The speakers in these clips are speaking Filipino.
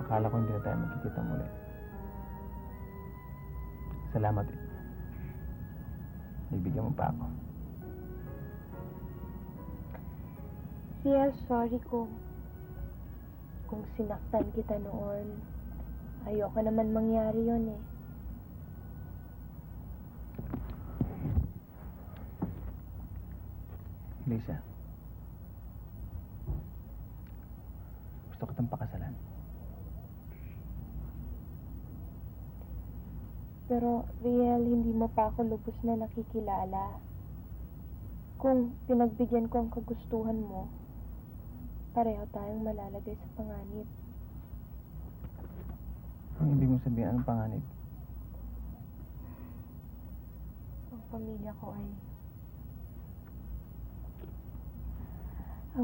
Akala ko hindi na tayo magkikita muli. Salamat eh. Bibigyan mo pa ako. Riel, sorry kung sinaktan kita noon. Ayoko naman mangyari yun eh. Lisa, gusto kitang pakasalan. Pero, Riel, hindi mo pa ako lubos na nakikilala. Kung pinagbigyan ko ang kagustuhan mo, pareho tayong malalagay sa panganib. Ang ibig mong sabihin, anong panganib? Ang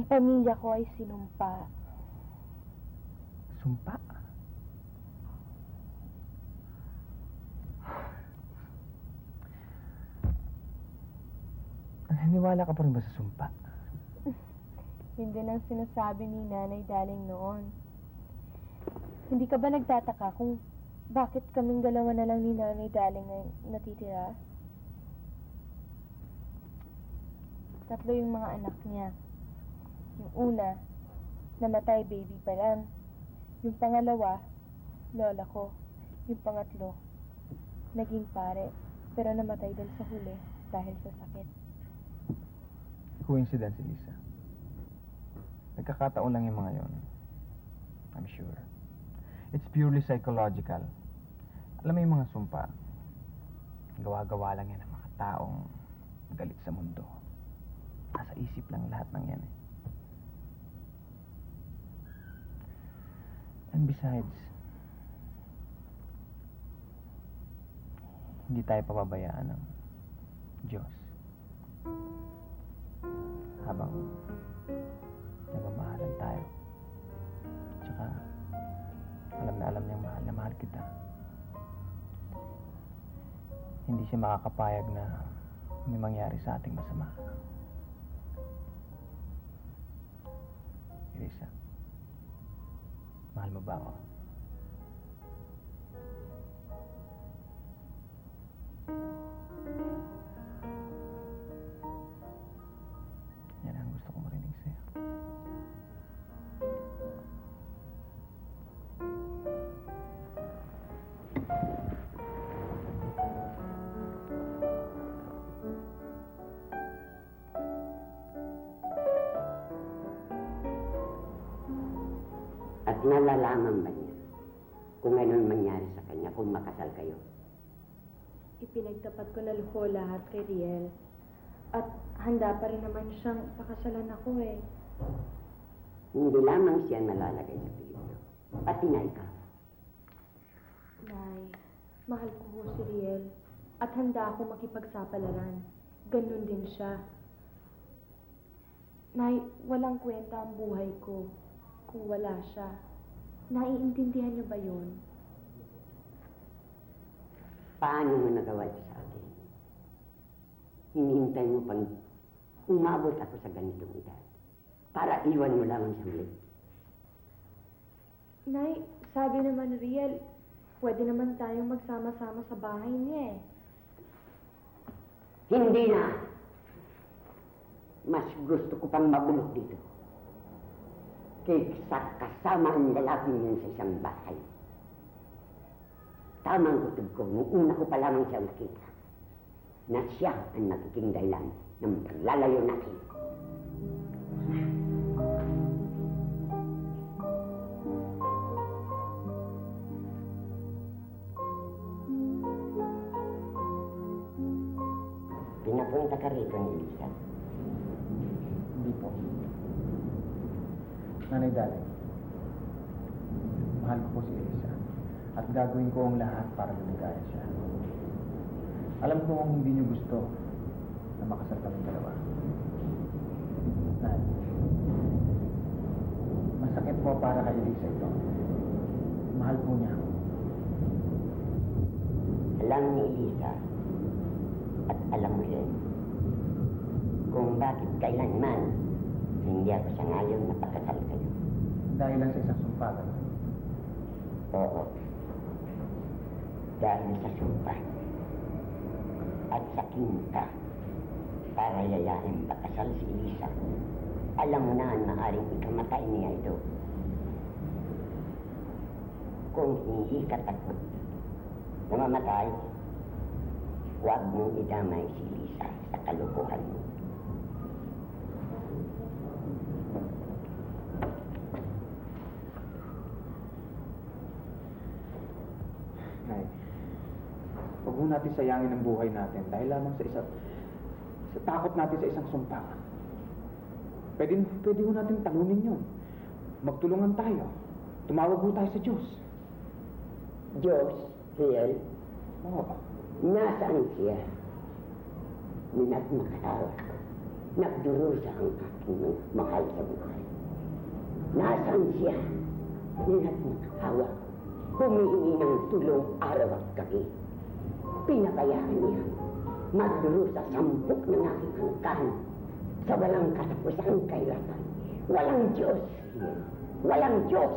pamilya ko ay sinumpa. Sumpa? Naniwala ka pa rin ba sa sumpa? Yun din ang sinasabi ni Nanay Daling noon. Hindi ka ba nagtataka kung bakit kaming dalawa na lang ni Nanay Daling ay natitira? 3 yung mga anak niya. Yung una, namatay baby pa lang. Yung pangalawa, lola ko. Yung pangatlo, naging pare. Pero namatay din sa huli dahil sa sakit. Coincidence, Lisa. Nagkakataon lang yung mga yon. I'm sure. It's purely psychological. Alam mo yung mga sumpa, gawa-gawa lang yan ng mga taong galit sa mundo. Nasa isip lang lahat ng yan eh. And besides, hindi tayo pababayaan ng Diyos habang nagmamahalan tayo. Tsaka, alam niyang mahal na mahal kita. Hindi siya makakapayag na may mangyari sa ating masama. Elisa, mahal mo ba ako? Yan ang gusto kong marinig sa'yo. At nalalaman ba niya kung anong mangyari sa kanya kung makasal kayo? Ipinagtapat ko na luho lahat kay Riel. At handa pa rin naman siyang pakasalan ako eh. Hindi lamang siya nalalagay sa peligro, pati na ikaw. Nay, mahal ko ho si Riel. At handa ako makipagsapalaran. Ganun din siya. Nay, walang kwenta ang buhay ko kung wala siya. Naiintindihan niyo ba yun? Paano mo nagawa ito sa akin? Hinihintay mo pang umabot ako sa ganitong edad para iwan mo lamang sa muli. Nay, sabi naman Riel, pwede naman tayong magsama-sama sa bahay niya eh. Hindi na! Mas gusto ko pang mabulok dito kaysa kasama ang lalaking yun sa isang bahay. Tamang kutob ko, nung una ko pa lamang siya makita, na siya ang nagiging dahilan ng paglalayo natin. Pinapunta ka rito ni Lisa. Hindi po. Nanay Daling, mahal ko po si Elisa at gagawin ko ang lahat para maligaya siya. Alam ko kung hindi niyo gusto na makasal kaming dalawa. Nay, masakit po para kay Elisa ito. Mahal po niya ako. Alam ni Elisa at alam mo rin kung bakit kailanman hindi ako sangayon na pakasal kayo. Dahil lang sa isang sumpatan. Oo. Dahil sa sumpa at sa kinta para yayain pakasal si Elisa, alam mo na ang maaaring ikamatay niya ito. Kung hindi ka takot na mamatay, huwag mong idamay si Elisa sa kalukuhan mo. Nay, huwag mo natin sayangin ang buhay natin dahil lamang sa takot natin sa isang sumpa. Pwede ho natin talunin yun. Magtulungan tayo. Tumawag ho tayo sa Diyos. Diyos, Riel, Oo. nasaan siya? Minagmakahawa. Nagdurusa ang aking mga mahal sa buhay. Nasaan siya? Minagmakahawa. Humihingi ng tulong araw at gabi. Pinabayaan niya. Magdurusa sampok ng aking angkan sa walang katapusan kailangan. Walang Diyos, Riel. Walang Diyos.